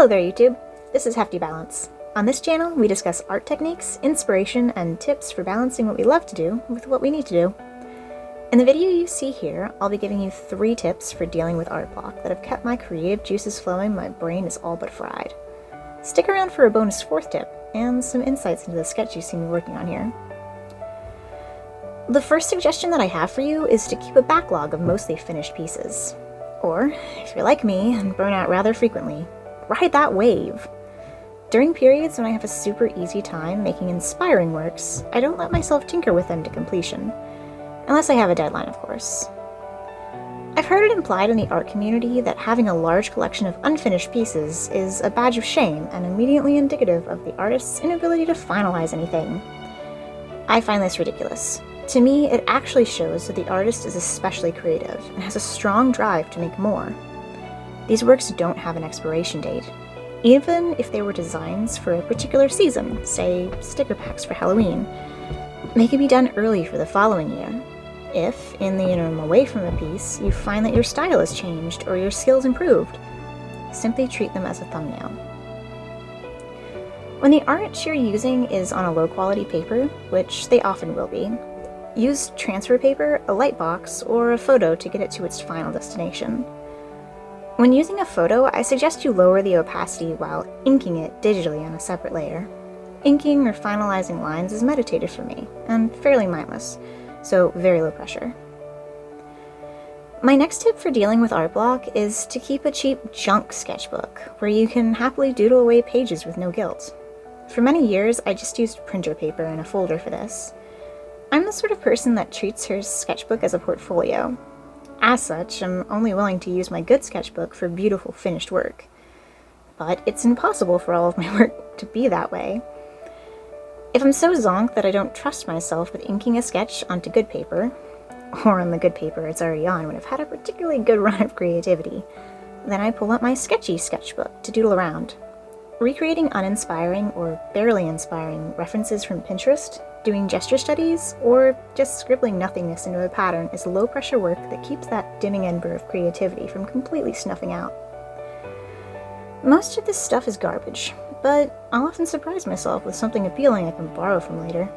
Hello there, YouTube. This is Hefty Balance. On this channel, we discuss art techniques, inspiration, and tips for balancing what we love to do with what we need to do. In the video you see here, I'll be giving you 3 tips for dealing with art block that have kept my creative juices flowing. My brain is all but fried. Stick around for a bonus 4th tip, and some insights into the sketch you see me working on here. The first suggestion that I have for you is to keep a backlog of mostly finished pieces. Or, if you're like me and burn out rather frequently, ride that wave. During periods when I have a super easy time making inspiring works, I don't let myself tinker with them to completion. Unless I have a deadline, of course. I've heard it implied in the art community that having a large collection of unfinished pieces is a badge of shame and immediately indicative of the artist's inability to finalize anything. I find this ridiculous. To me, it actually shows that the artist is especially creative and has a strong drive to make more. These works don't have an expiration date. Even if they were designs for a particular season, say sticker packs for Halloween, they can be done early for the following year. If, in the interim away from a piece, you find that your style has changed or your skills improved, simply treat them as a thumbnail. When the art you're using is on a low-quality paper, which they often will be, use transfer paper, a light box, or a photo to get it to its final destination. When using a photo, I suggest you lower the opacity while inking it digitally on a separate layer. Inking or finalizing lines is meditative for me, and fairly mindless, so very low pressure. My next tip for dealing with art block is to keep a cheap junk sketchbook, where you can happily doodle away pages with no guilt. For many years, I just used printer paper in a folder for this. I'm the sort of person that treats her sketchbook as a portfolio. As such, I'm only willing to use my good sketchbook for beautiful finished work. But it's impossible for all of my work to be that way. If I'm so zonked that I don't trust myself with inking a sketch onto good paper, or on the good paper it's already on when I've had a particularly good run of creativity, then I pull out my sketchy sketchbook to doodle around. Recreating uninspiring or barely inspiring references from Pinterest, doing gesture studies, or just scribbling nothingness into a pattern is low-pressure work that keeps that dimming ember of creativity from completely snuffing out. Most of this stuff is garbage, but I'll often surprise myself with something appealing I can borrow from later.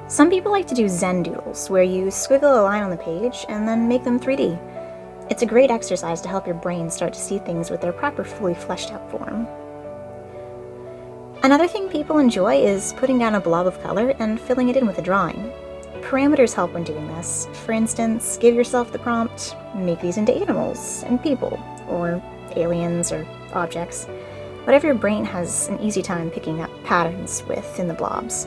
Some people like to do Zen doodles, where you squiggle a line on the page and then make them 3D. It's a great exercise to help your brain start to see things with their proper, fully fleshed out form. Another thing people enjoy is putting down a blob of color and filling it in with a drawing. Parameters help when doing this. For instance, give yourself the prompt, make these into animals and people, or aliens or objects, whatever your brain has an easy time picking up patterns with in the blobs.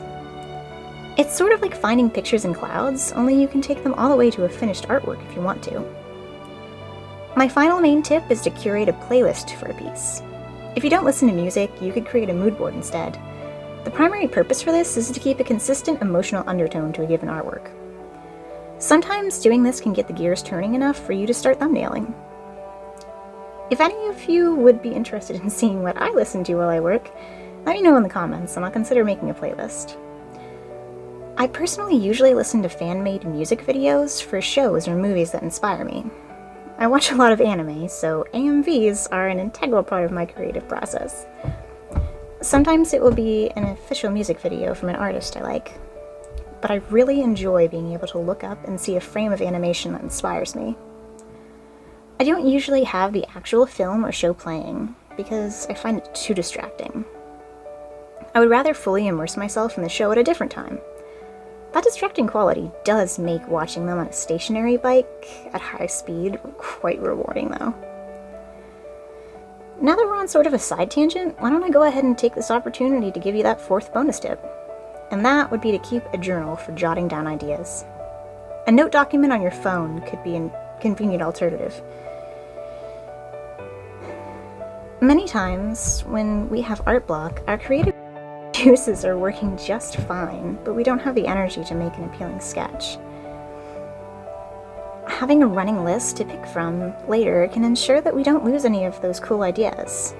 It's sort of like finding pictures in clouds, only you can take them all the way to a finished artwork if you want to. My final main tip is to curate a playlist for a piece. If you don't listen to music, you could create a mood board instead. The primary purpose for this is to keep a consistent emotional undertone to a given artwork. Sometimes doing this can get the gears turning enough for you to start thumbnailing. If any of you would be interested in seeing what I listen to while I work, let me know in the comments and I'll consider making a playlist. I personally usually listen to fan-made music videos for shows or movies that inspire me. I watch a lot of anime, so AMVs are an integral part of my creative process. Sometimes it will be an official music video from an artist I like, but I really enjoy being able to look up and see a frame of animation that inspires me. I don't usually have the actual film or show playing, because I find it too distracting. I would rather fully immerse myself in the show at a different time. That distracting quality does make watching them on a stationary bike at high speed quite rewarding, though. Now that we're on sort of a side tangent, why don't I go ahead and take this opportunity to give you that 4th bonus tip. And that would be to keep a journal for jotting down ideas. A note document on your phone could be a convenient alternative. Many times, when we have art block, our creative juices are working just fine, but we don't have the energy to make an appealing sketch. Having a running list to pick from later can ensure that we don't lose any of those cool ideas.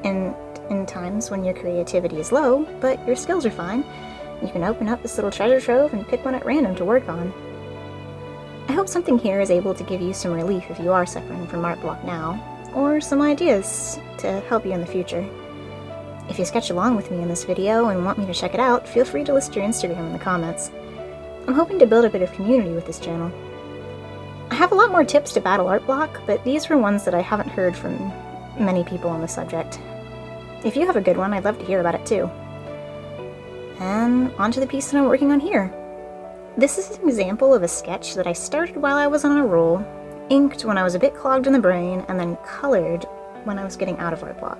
And in times when your creativity is low, but your skills are fine, you can open up this little treasure trove and pick one at random to work on. I hope something here is able to give you some relief if you are suffering from art block now, or some ideas to help you in the future. If you sketch along with me in this video and want me to check it out, feel free to list your Instagram in the comments. I'm hoping to build a bit of community with this channel. I have a lot more tips to battle art block, but these were ones that I haven't heard from many people on the subject. If you have a good one, I'd love to hear about it too. And on to the piece that I'm working on here. This is an example of a sketch that I started while I was on a roll, inked when I was a bit clogged in the brain, and then colored when I was getting out of art block.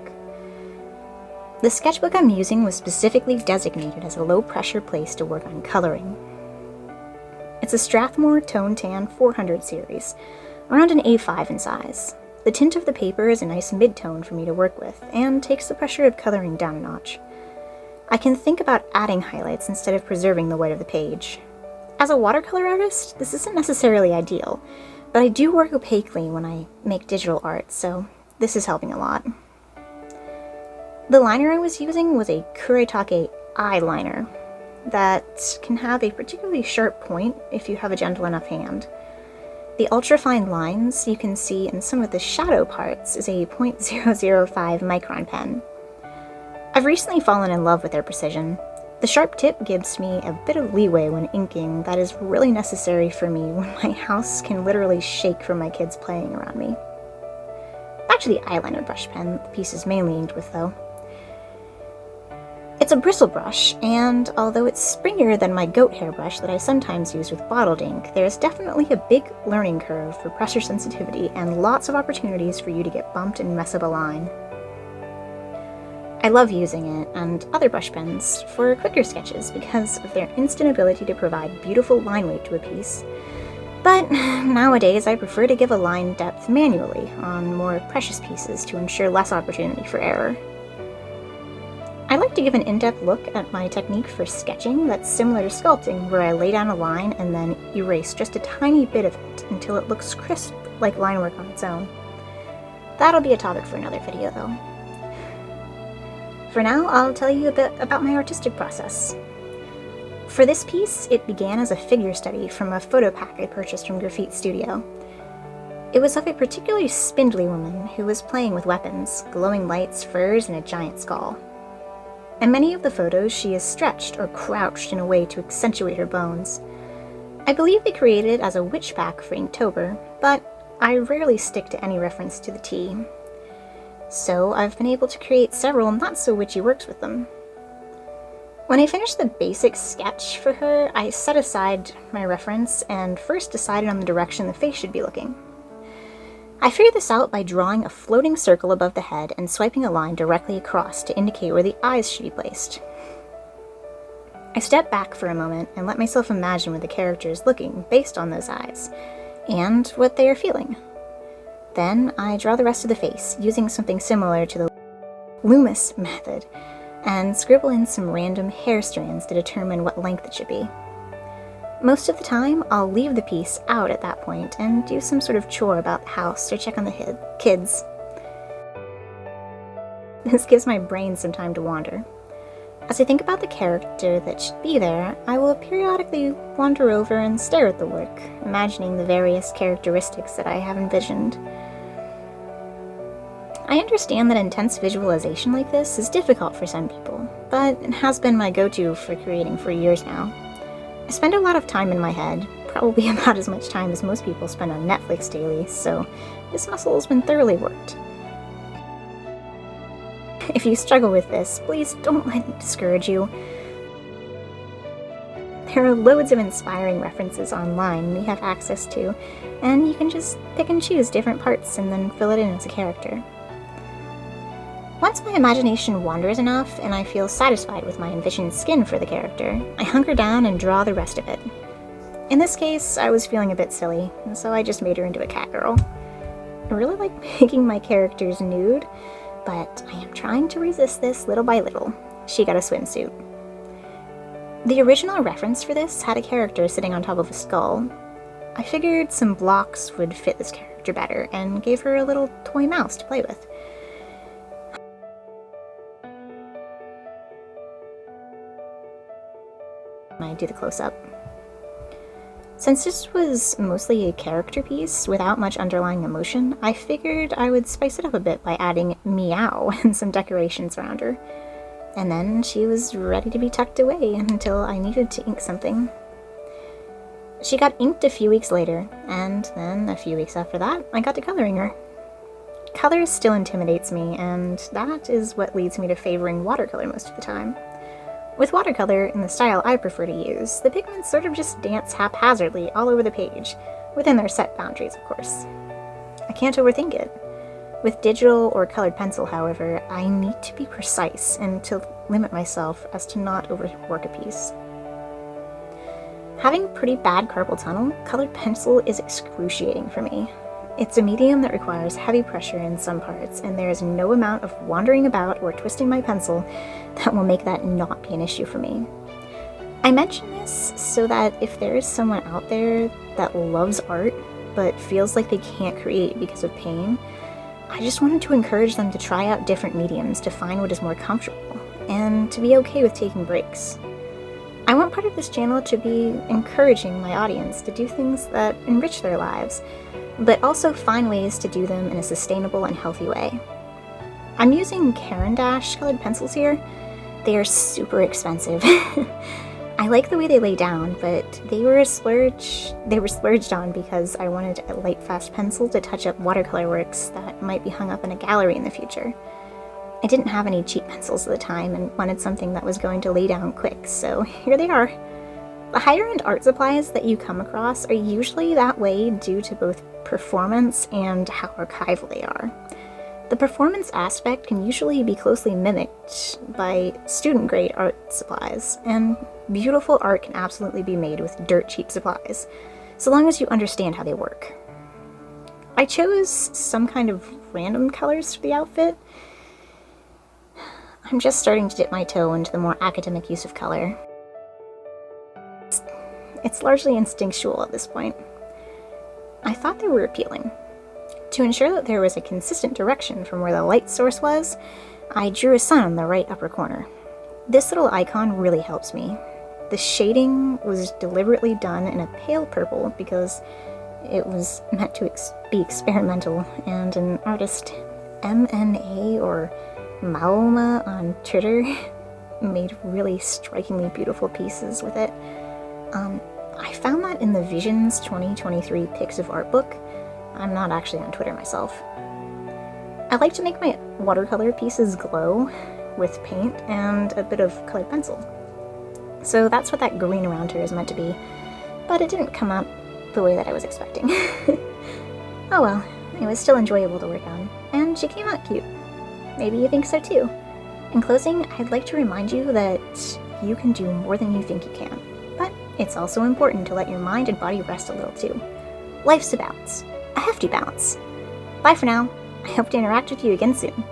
The sketchbook I'm using was specifically designated as a low-pressure place to work on coloring. It's a Strathmore Tone Tan 400 series, around an A5 in size. The tint of the paper is a nice mid-tone for me to work with, and takes the pressure of coloring down a notch. I can think about adding highlights instead of preserving the white of the page. As a watercolor artist, this isn't necessarily ideal, but I do work opaquely when I make digital art, so this is helping a lot. The liner I was using was a Kuretake eyeliner that can have a particularly sharp point if you have a gentle enough hand. The ultra-fine lines you can see in some of the shadow parts is a .005 micron pen. I've recently fallen in love with their precision. The sharp tip gives me a bit of leeway when inking that is really necessary for me when my house can literally shake from my kids playing around me. Back to the eyeliner brush pen the piece is mainly inked with though. It's a bristle brush, and although it's springier than my goat hair brush that I sometimes use with bottled ink, there's definitely a big learning curve for pressure sensitivity and lots of opportunities for you to get bumped and mess up a line. I love using it, and other brush pens, for quicker sketches because of their instant ability to provide beautiful line weight to a piece. But nowadays I prefer to give a line depth manually on more precious pieces to ensure less opportunity for error. I like to give an in-depth look at my technique for sketching that's similar to sculpting, where I lay down a line and then erase just a tiny bit of it until it looks crisp like line work on its own. That'll be a topic for another video though. For now, I'll tell you a bit about my artistic process. For this piece, it began as a figure study from a photo pack I purchased from Graffiti Studio. It was of a particularly spindly woman who was playing with weapons, glowing lights, furs, and a giant skull. In many of the photos, she is stretched or crouched in a way to accentuate her bones. I believe they created it as a witch pack for Inktober, but I rarely stick to any reference to the tea. So I've been able to create several not-so-witchy works with them. When I finished the basic sketch for her, I set aside my reference and first decided on the direction the face should be looking. I figured this out by drawing a floating circle above the head and swiping a line directly across to indicate where the eyes should be placed. I stepped back for a moment and let myself imagine where the character is looking based on those eyes, and what they are feeling. Then I draw the rest of the face, using something similar to the Loomis method, and scribble in some random hair strands to determine what length it should be. Most of the time, I'll leave the piece out at that point and do some sort of chore about the house or check on the kids. This gives my brain some time to wander. As I think about the character that should be there, I will periodically wander over and stare at the work, imagining the various characteristics that I have envisioned. I understand that intense visualization like this is difficult for some people, but it has been my go-to for creating for years now. I spend a lot of time in my head, probably about as much time as most people spend on Netflix daily, so this muscle has been thoroughly worked. If you struggle with this, please don't let it discourage you. There are loads of inspiring references online we have access to, and you can just pick and choose different parts and then fill it in as a character. Once my imagination wanders enough and I feel satisfied with my envisioned skin for the character, I hunker down and draw the rest of it. In this case, I was feeling a bit silly, and so I just made her into a cat girl. I really like making my characters nude, but I am trying to resist this little by little. She got a swimsuit. The original reference for this had a character sitting on top of a skull. I figured some blocks would fit this character better and gave her a little toy mouse to play with. I do the close-up. Since this was mostly a character piece without much underlying emotion, I figured I would spice it up a bit by adding meow and some decorations around her. And then she was ready to be tucked away until I needed to ink something. She got inked a few weeks later, and then a few weeks after that, I got to coloring her. Color still intimidates me, and that is what leads me to favoring watercolor most of the time. With watercolor, in the style I prefer to use, the pigments sort of just dance haphazardly all over the page, within their set boundaries, of course. I can't overthink it. With digital or colored pencil, however, I need to be precise and to limit myself as to not overwork a piece. Having pretty bad carpal tunnel, colored pencil is excruciating for me. It's a medium that requires heavy pressure in some parts, and there is no amount of wandering about or twisting my pencil that will make that not be an issue for me. I mention this so that if there is someone out there that loves art but feels like they can't create because of pain, I just wanted to encourage them to try out different mediums to find what is more comfortable, and to be okay with taking breaks. I want part of this channel to be encouraging my audience to do things that enrich their lives, but also find ways to do them in a sustainable and healthy way. I'm using Caran d'Ache colored pencils here. They are super expensive. I like the way they lay down, but they were splurged on because I wanted a light, fast pencil to touch up watercolor works that might be hung up in a gallery in the future. I didn't have any cheap pencils at the time and wanted something that was going to lay down quick, so here they are. The higher-end art supplies that you come across are usually that way due to both performance and how archival they are. The performance aspect can usually be closely mimicked by student-grade art supplies, and beautiful art can absolutely be made with dirt-cheap supplies, so long as you understand how they work. I chose some kind of random colors for the outfit. I'm just starting to dip my toe into the more academic use of color. It's largely instinctual at this point. I thought they were appealing. To ensure that there was a consistent direction from where the light source was, I drew a sun on the right upper corner. This little icon really helps me. The shading was deliberately done in a pale purple because it was meant to be experimental, and an artist, MNA or Maoma on Twitter, made really strikingly beautiful pieces with it. I found that in the Visions 2023 Pics of Art book. I'm not actually on Twitter myself. I like to make my watercolor pieces glow with paint and a bit of colored pencil. So that's what that green around her is meant to be, but it didn't come out the way that I was expecting. Oh well, it was still enjoyable to work on, and she came out cute. Maybe you think so too. In closing, I'd like to remind you that you can do more than you think you can, but it's also important to let your mind and body rest a little too. Life's a balance, a hefty balance. Bye for now. I hope to interact with you again soon.